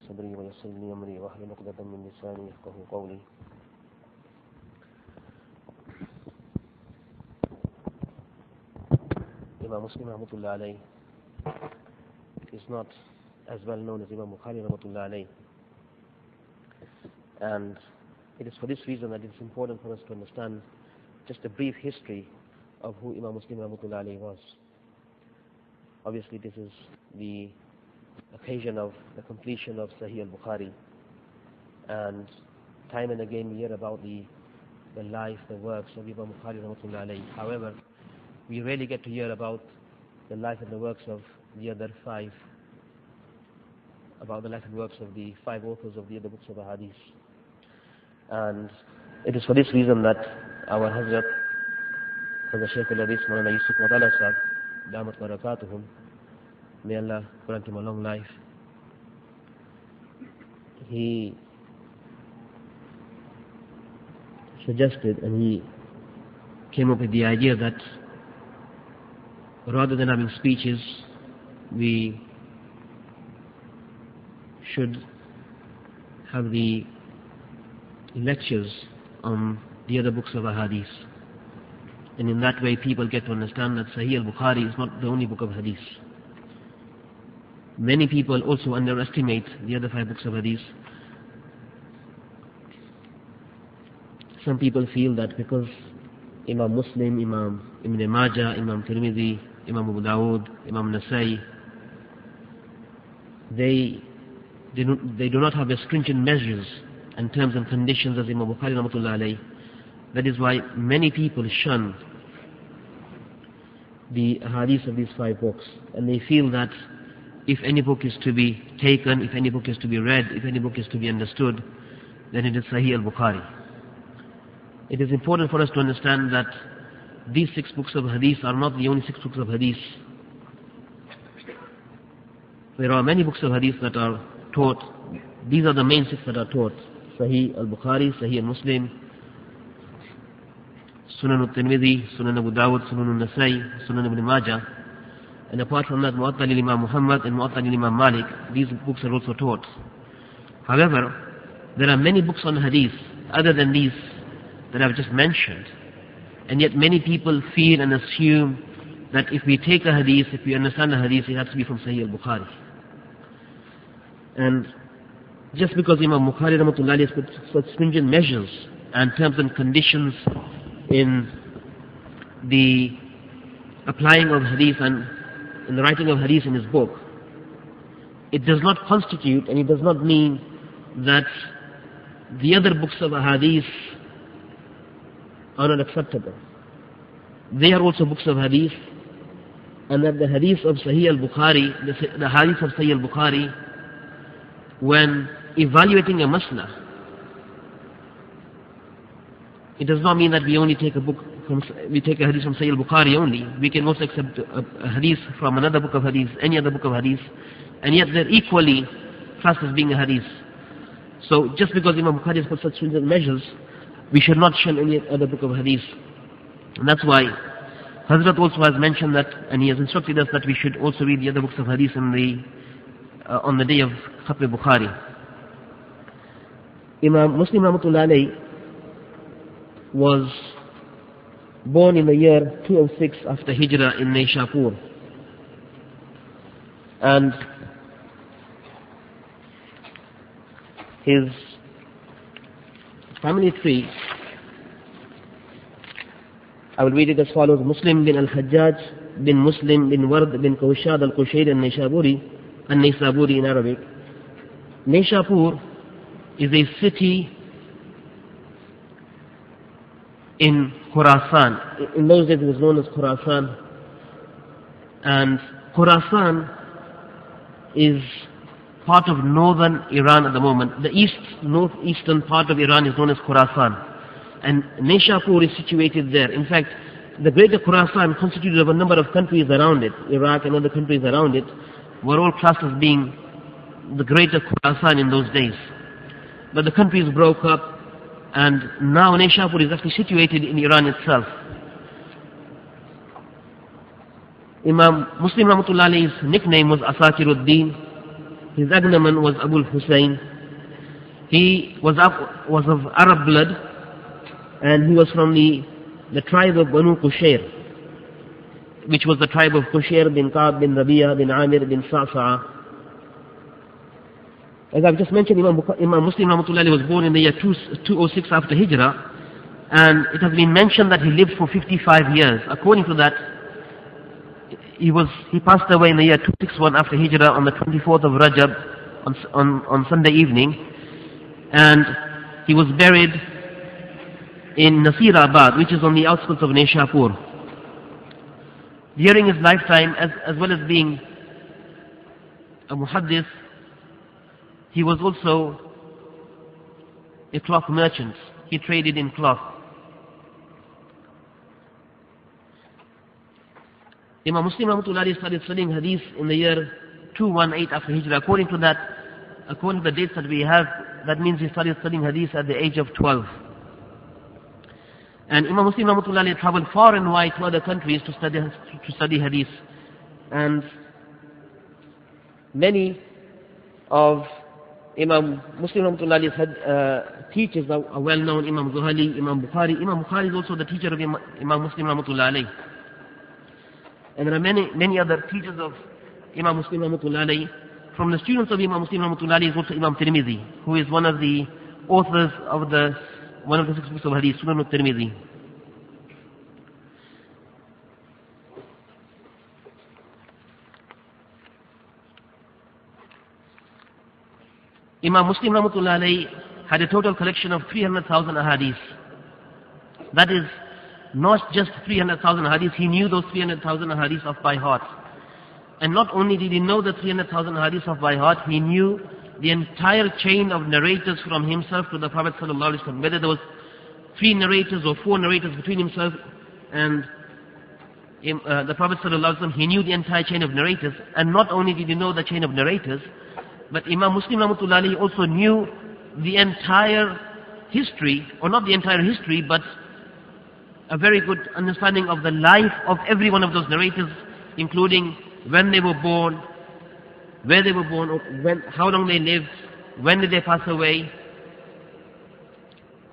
صدري ويسر لي أمري واحلل عقدة من لساني يفقهوا قولي. Imam Muslim rahmatullah alayh is not as well known as Imam Bukhari rahmatullah alayh, and it is for this reason that it is important for us to understand just a brief history of who Imam Muslim rahmatullah alayh was. Obviously this is the occasion of the completion of Sahih al-Bukhari, and time and again we hear about the life, the works of Imam Bukhari rahmatullah alayh. However, we rarely get to hear about the life and the works of the other five, about the life and works of the five authors of the other books of the hadith. And it is for this reason that our Hazrat, the Shaykh al-Hadith Moulana Yusuf Madala Sahib, Damat Barakatuhum, may Allah grant him a long life, he suggested and he came up with the idea that rather than having speeches, we should have the lectures on the other books of hadith. And in that way people get to understand that Sahih al-Bukhari is not the only book of hadith. Many people also underestimate the other five books of hadith. Some people feel that because Imam Muslim, Imam Ibn Majah, Imam Tirmidhi, Imam Abu Dawud, Imam Nasai, they do not have as stringent measures and terms and conditions as Imam Bukhari rahmatullah alayh. That is why many people shun the hadith of these five books, and they feel that if any book is to be taken, if any book is to be read, if any book is to be understood, then it is Sahih al-Bukhari. It is important for us to understand that these 6 books of hadith are not the only 6 books of hadith. There are many books of hadith that are taught. These are the main 6 that are taught: Sahih al-Bukhari, Sahih al-Muslim, Sunan al-Tirmidhi, Sunan Abu Dawud, Sunan al-Nasai, Sunan Ibn Majah. And apart from that, Muwatta al-Imam Muhammad and Muwatta al-Imam Malik, these books are also taught. However, there are many books on hadith other than these that I've just mentioned, and yet many people feel and assume that if we take a hadith, if we understand a hadith, it has to be from Sahih al-Bukhari. And just because Imam Bukhari rahmatullah has put such stringent measures and terms and conditions in the applying of hadith and in the writing of hadith in his book, it does not constitute and it does not mean that the other books of hadith are not acceptable. They are also books of hadith, and that the hadith of Sahih al-Bukhari, the hadith of Sahih al-Bukhari, when evaluating a masla, it does not mean that we only take we take a hadith from Sahih al-Bukhari only. We can also accept a hadith from another book of hadith, any other book of hadith, and yet they're equally classed as being a hadith. So just because Imam Bukhari has put such stringent measures, we should not shun any other book of hadith. And that's why Hazrat also has mentioned that, and he has instructed us that we should also read the other books of hadith on the day of Khatme-Bukhari. Imam Muslim rahmatullah alayh was born in the year 206 after Hijrah in Naishapur, and his family tree, I will read it as follows: Muslim bin al-Hajjaj bin Muslim bin Ward bin Kawshad al-Qushayri al-Naysaburi in Arabic. Naishapur is a city in Khurasan. In those days it was known as Khurasan, and Khurasan is part of northern Iran at the moment. The northeastern part of Iran is known as Khurasan, and Naishapur is situated there. In fact, the greater Khurasan, constituted of a number of countries around it, Iraq and other countries around it, were all classed as being the greater Khurasan in those days. But the countries broke up, and now Naishapur is actually situated in Iran itself. Imam Muslim rahmatullah alayhi's nickname was Asakiruddin. His agnomen was Abu Hussein. He was of Arab blood, and he was from the tribe of Banu Qushayr, which was the tribe of Qushayr bin Ka'b bin Rabi'a bin Amir bin Sa'sa'a. As I've just mentioned, Imam Muslim Rahmatullahi was born in the year 206 after Hijrah, and it has been mentioned that he lived for 55 years. According to that, he passed away in the year 261 after Hijrah on the 24th of Rajab on Sunday evening, and he was buried in Nasirabad, which is on the outskirts of Nishapur. During his lifetime, as well as being a muhaddith, he was also a cloth merchant. He traded in cloth. Imam Muslim Rahmatullahi started studying hadith in the year 218 after Hijrah. According to the dates that we have, that means he started studying hadith at the age of 12. And Imam Muslim Rahmatullahi traveled far and wide to other countries to study hadith. And many of Imam Muslim Rahmatullahi's teachers are well known. Imam Zuhali, Imam Bukhari. Imam Bukhari is also the teacher of Imam Muslim Rahmatullahi. And there are many other teachers of Imam Muslim Rahmatullahi. From the students of Imam Muslim Rahmatullahi is also Imam Tirmidhi, who is one of the authors of one of the 6 books of hadith, Sunan al-Tirmidhi. Imam Muslim Rahmatullahi had a total collection of 300,000 ahadith. That is not just 300,000 hadiths, he knew those 300,000 hadiths off by heart. And not only did he know the 300,000 hadiths off by heart, he knew the entire chain of narrators from himself to the Prophet ﷺ, whether there was 3 narrators or 4 narrators between himself and the Prophet ﷺ, he knew the entire chain of narrators. And not only did he know the chain of narrators, but Imam Muslim Rahmatullahi also knew the entire history, or not the entire history, but a very good understanding of the life of every one of those narrators, including when they were born, where they were born, how long they lived, when did they pass away,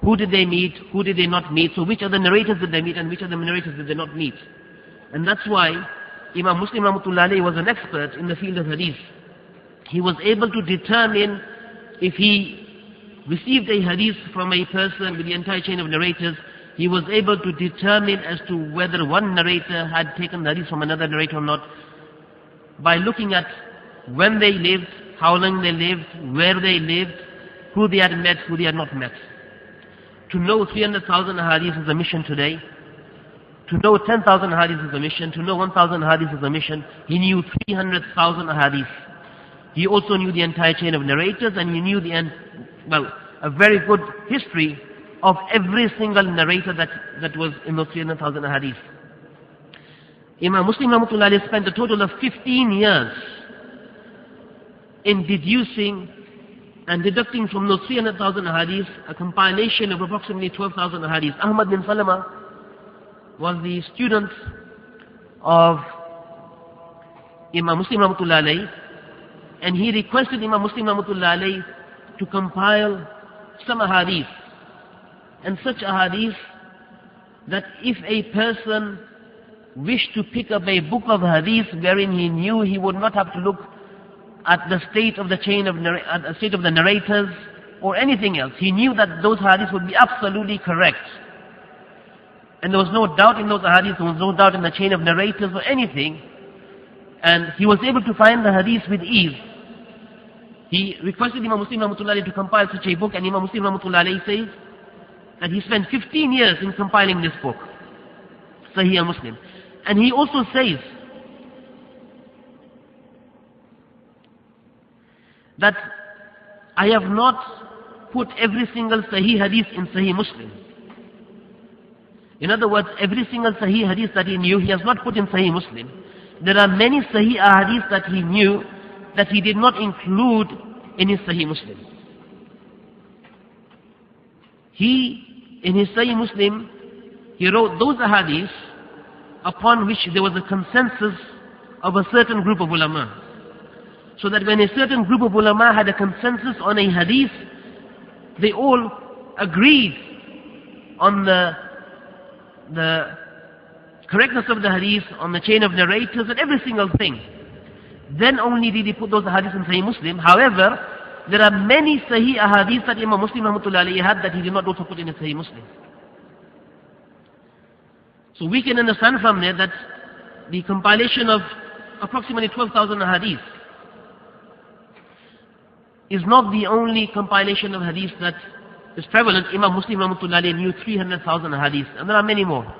who did they meet, who did they not meet, so which other narrators did they meet and which other narrators did they not meet. And that's why Imam Muslim Rahmatullahi was an expert in the field of hadith. He was able to determine, if he received a hadith from a person with the entire chain of narrators, he was able to determine as to whether one narrator had taken the hadith from another narrator or not, by looking at when they lived, how long they lived, where they lived, who they had met, who they had not met. To know 300,000 hadiths is a mission today. To know 10,000 hadiths is a mission. To know 1,000 hadiths is a mission. He knew 300,000 hadiths. He also knew the entire chain of narrators, and he knew a very good history of every single narrator that was in those 300,000 hadiths. Imam Muslim Rahmatullahi spent a total of 15 years in deducing and deducting from those 300,000 hadiths a compilation of approximately 12,000 hadiths. Ahmed bin Salama was the student of Imam Muslim Rahmatullahi, and he requested Imam Muslim Rahmatullahi to compile some ahadith, and such ahadith that if a person wished to pick up a book of hadith wherein he knew he would not have to look at the state of the chain of at the state of the narrators or anything else, he knew that those hadiths would be absolutely correct, and there was no doubt in those hadiths, there was no doubt in the chain of narrators or anything, and he was able to find the hadiths with ease. He requested Imam Muslim Rahmatullahi to compile such a book, and Imam Muslim Rahmatullahi says that he spent 15 years in compiling this book, Sahih Muslim. And he also says that I have not put every single Sahih hadith in Sahih Muslim. In other words, every single Sahih hadith that he knew, he has not put in Sahih Muslim. There are many Sahih hadith that he knew that he did not include in his Sahih Muslim. In his Sahih Muslim, he wrote those hadiths upon which there was a consensus of a certain group of ulama. So that when a certain group of ulama had a consensus on a hadith, they all agreed on the correctness of the hadith, on the chain of narrators and every single thing. Then only did he put those hadiths in Sahih Muslim. However, there are many Sahih ahadith that Imam Muslim rahmatullahi alayhi had that he did not also put in Sahih Muslim. So we can understand from there that the compilation of approximately 12,000 hadiths is not the only compilation of hadith that is prevalent. Imam Muslim rahmatullahi alayhi knew 300,000 hadiths, and there are many more.